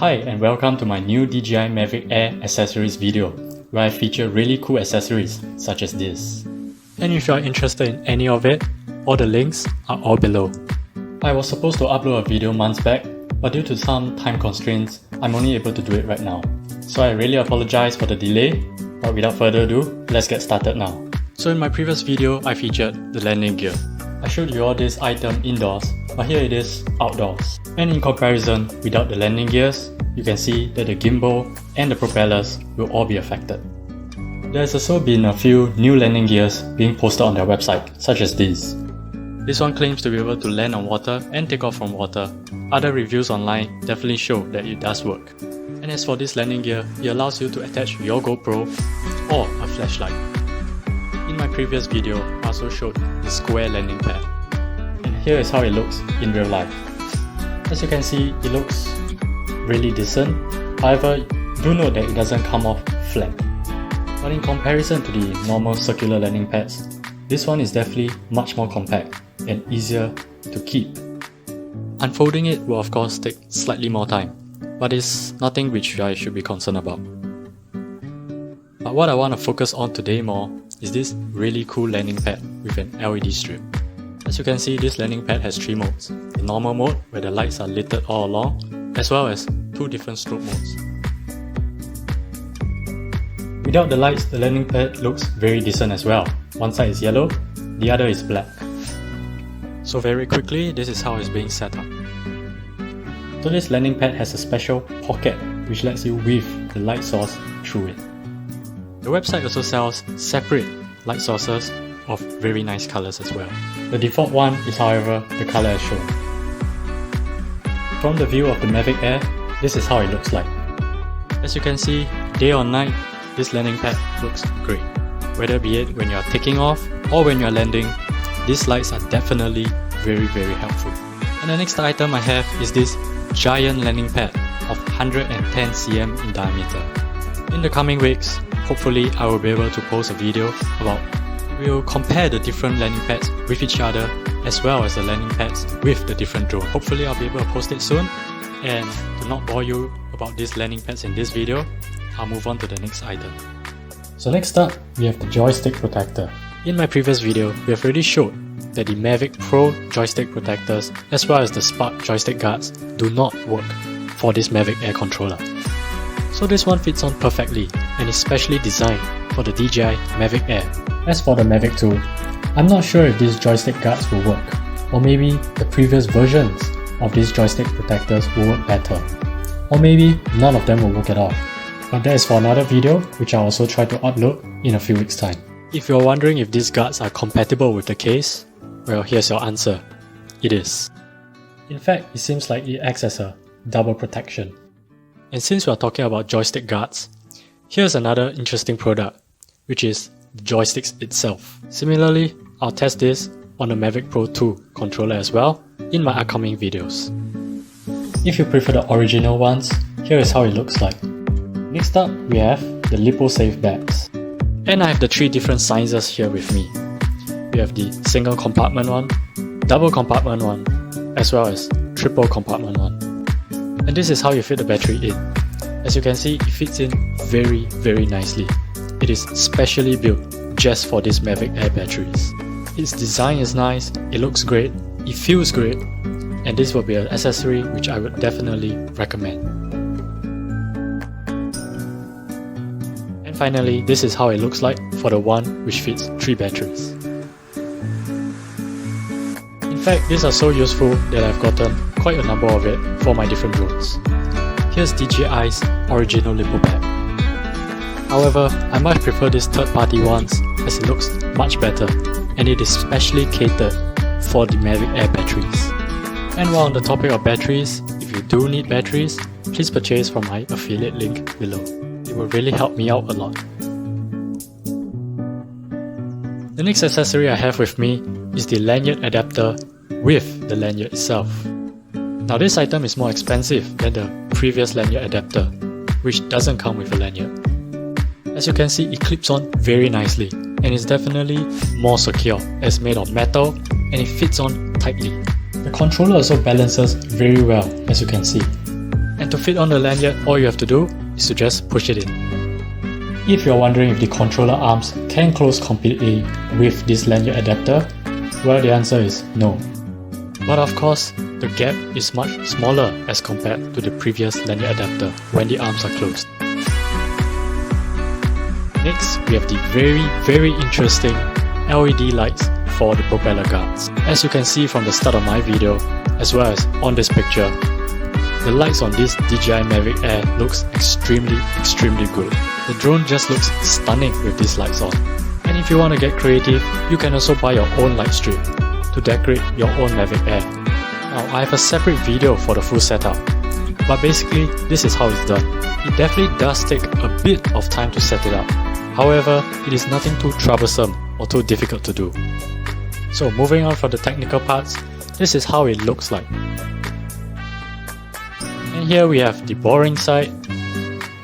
Hi and welcome to my new DJI Mavic Air Accessories video, where I feature really cool accessories such as this. And if you are interested in any of it, all the links are all below. I was supposed to upload a video months back, but due to some time constraints, I'm only able to do it right now. So I really apologize for the delay, but without further ado, let's get started now. So in my previous video, I featured the landing gear. I showed you all this item indoors, but here it is outdoors. And in comparison, without the landing gears, you can see that the gimbal and the propellers will all be affected. There's also been a few new landing gears being posted on their website, such as these. This one claims to be able to land on water and take off from water. Other reviews online definitely show that it does work. And as for this landing gear, it allows you to attach your GoPro or a flashlight. In my previous video, I also showed the square landing pad. And here is how it looks in real life. As you can see, it looks really decent. However, do note that it doesn't come off flat. But in comparison to the normal circular landing pads, this one is definitely much more compact and easier to keep. Unfolding it will of course take slightly more time, but it's nothing which I should be concerned about. But what I want to focus on today more is this really cool landing pad with an LED strip. As you can see, this landing pad has 3 modes. The normal mode, where the lights are lit all along, as well as 2 different strobe modes. Without the lights, the landing pad looks very decent as well. One side is yellow, the other is black. So very quickly, this is how it's being set up. So this landing pad has a special pocket which lets you weave the light source through it. The website also sells separate light sources of very nice colors as well. The default one is, however, the color as shown. From the view of the Mavic Air, this is how it looks like. As you can see, day or night, this landing pad looks great. Whether be it when you are taking off or when you are landing, these lights are definitely very helpful. And the next item I have is this giant landing pad of 110 cm in diameter. In the coming weeks, hopefully I will be able to post a video about we'll compare the different landing pads with each other, as well as the landing pads with the different drones. Hopefully I'll be able to post it soon. And to not bore you about these landing pads in this video, I'll move on to the next item. So next up, we have the joystick protector. In my previous video, we have already showed that the Mavic Pro joystick protectors as well as the Spark joystick guards do not work for this Mavic Air controller. So this one fits on perfectly and is specially designed for the DJI Mavic Air. As for the Mavic 2, I'm not sure if these joystick guards will work, or maybe the previous versions of these joystick protectors will work better, or maybe none of them will work at all. But that is for another video, which I'll also try to upload in a few weeks' time. If you're wondering if these guards are compatible with the case, well, here's your answer. It is. In fact, it seems like it acts as a double protection. And since we're talking about joystick guards, here's another interesting product, which is the Joysticks itself. Similarly, I'll test this on the Mavic Pro 2 controller as well in my upcoming videos. If you prefer the original ones, here is how it looks like. Next up, we have the Lipo bags. And I have the 3 different sizes here with me. We have the single compartment one, double compartment one, as well as triple compartment one. And this is how you fit the battery in. As you can see, it fits in very nicely. It is specially built just for these Mavic Air batteries. Its design is nice, it looks great, it feels great, and this will be an accessory which I would definitely recommend. And finally, this is how it looks like for the one which fits 3 batteries. In fact, these are so useful that I've gotten quite a number of it for my different drones. Here's DJI's original Lipo Bag. However, I might prefer these third-party ones as it looks much better and it is specially catered for the Mavic Air batteries. And while on the topic of batteries, if you do need batteries, please purchase from my affiliate link below. It will really help me out a lot. The next accessory I have with me is the Lanyard Adapter with the lanyard itself. Now this item is more expensive than the previous Lanyard Adapter, which doesn't come with a lanyard. As you can see, it clips on very nicely and is definitely more secure as made of metal and it fits on tightly. The controller also balances very well, as you can see. And to fit on the lanyard, all you have to do is to just push it in. If you're wondering if the controller arms can close completely with this lanyard adapter, well, the answer is no. But of course, the gap is much smaller as compared to the previous lanyard adapter when the arms are closed. Next, we have the very interesting LED lights for the propeller guards. As you can see from the start of my video, as well as on this picture, the lights on this DJI Mavic Air looks extremely good. The drone just looks stunning with these lights on. And if you want to get creative, you can also buy your own light strip to decorate your own Mavic Air. Now, I have a separate video for the full setup, but basically this is how it's done. It definitely does take a bit of time to set it up. However, it is nothing too troublesome or too difficult to do. So moving on from the technical parts, this is how it looks like. And here we have the boring side,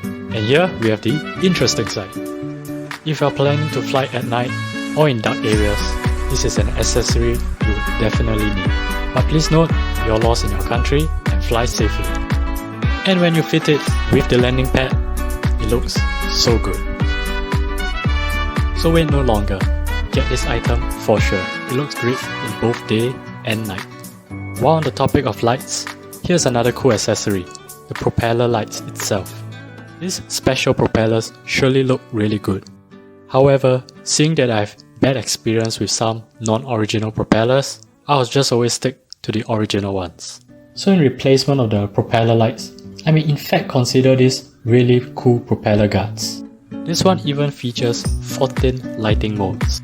and here we have the interesting side. If you are planning to fly at night or in dark areas, this is an accessory you definitely need. But please note, you're lost in your country and fly safely. And when you fit it with the landing pad, it looks so good. So wait no longer, get this item for sure. It looks great in both day and night. While on the topic of lights, here's another cool accessory, the propeller lights itself. These special propellers surely look really good. However, seeing that I have bad experience with some non-original propellers, I'll just always stick to the original ones. So in replacement of the propeller lights, I may in fact consider these really cool propeller guards. This one even features 14 lighting modes.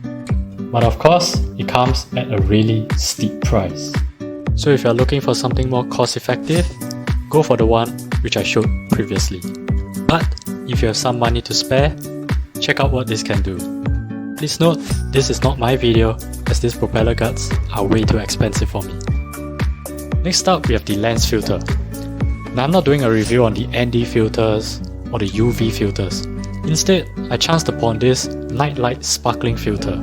But of course, it comes at a really steep price. So if you're looking for something more cost effective, go for the one which I showed previously. But if you have some money to spare, check out what this can do. Please note, this is not my video as these propeller guards are way too expensive for me. Next up, we have the lens filter. Now I'm not doing a review on the ND filters or the UV filters. Instead, I chanced upon this nightlight sparkling filter.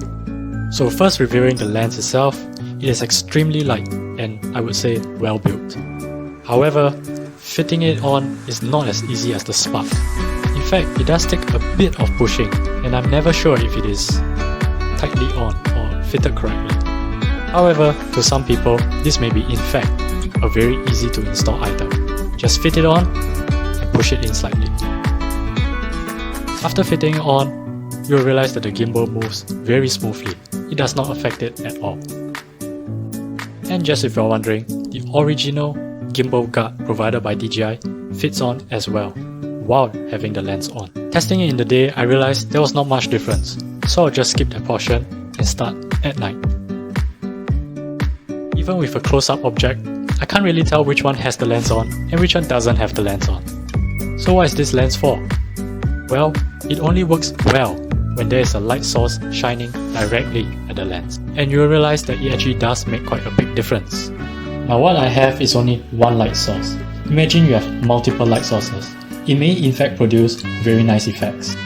So first reviewing the lens itself, it is extremely light and I would say well built. However, fitting it on is not as easy as the Spark. In fact, it does take a bit of pushing and I'm never sure if it is tightly on or fitted correctly. However, to some people, this may be in fact a very easy to install item. Just fit it on and push it in slightly. After fitting it on, you'll realize that the gimbal moves very smoothly. It does not affect it at all. And just if you're wondering, the original gimbal guard provided by DJI fits on as well, while having the lens on. Testing it in the day, I realized there was not much difference, so I'll just skip that portion and start at night. Even with a close-up object, I can't really tell which one has the lens on and which one doesn't have the lens on. So what is this lens for? Well, it only works well when there is a light source shining directly at the lens, and you'll realize that it actually does make quite a big difference. Now what I have is only one light source. Imagine you have multiple light sources. It may in fact produce very nice effects.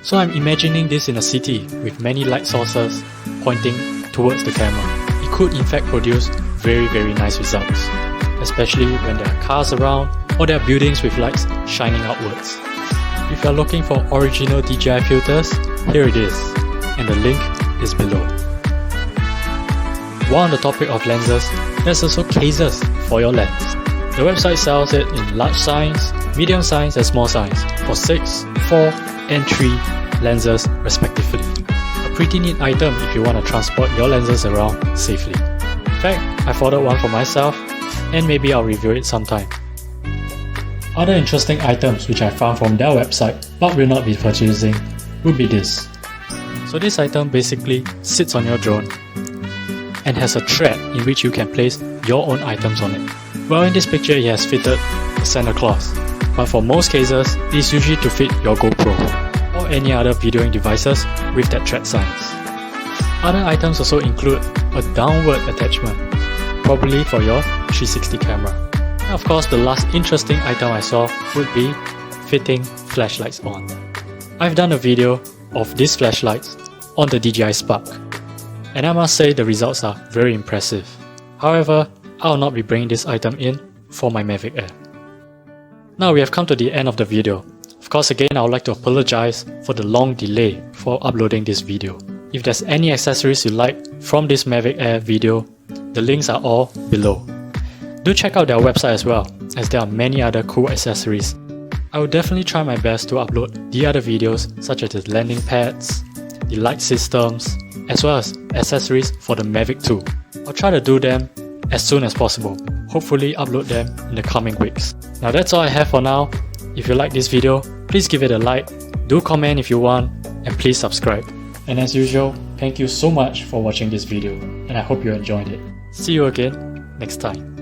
So I'm imagining this in a city with many light sources pointing towards the camera. It could in fact produce very nice results, especially when there are cars around or there are buildings with lights shining outwards. If you are looking for original DJI filters, here it is, and the link is below. While on the topic of lenses, there's also cases for your lens. The website sells it in large size, medium size and small size for 6, 4 and 3 lenses respectively. A pretty neat item if you want to transport your lenses around safely. In fact, I've ordered one for myself and maybe I'll review it sometime. Other interesting items which I found from their website but will not be purchasing would be this. So this item basically sits on your drone and has a thread in which you can place your own items on it. Well, in this picture it has fitted a Santa Claus, but for most cases it is usually to fit your GoPro or any other videoing devices with that thread size. Other items also include a downward attachment, probably for your 360 camera. And of course, the last interesting item I saw would be fitting flashlights on. I've done a video of these flashlights on the DJI Spark, and I must say the results are very impressive. However, I'll not be bringing this item in for my Mavic Air. Now we have come to the end of the video. Of course, again, I would like to apologize for the long delay for uploading this video. If there's any accessories you like from this Mavic Air video, the links are all below. Do check out their website as well, as there are many other cool accessories. I will definitely try my best to upload the other videos such as the landing pads, the light systems, as well as accessories for the Mavic 2. I'll try to do them as soon as possible. Hopefully upload them in the coming weeks. Now that's all I have for now. If you like this video, please give it a like, do comment if you want, and please subscribe. And as usual, thank you so much for watching this video, and I hope you enjoyed it. See you again next time.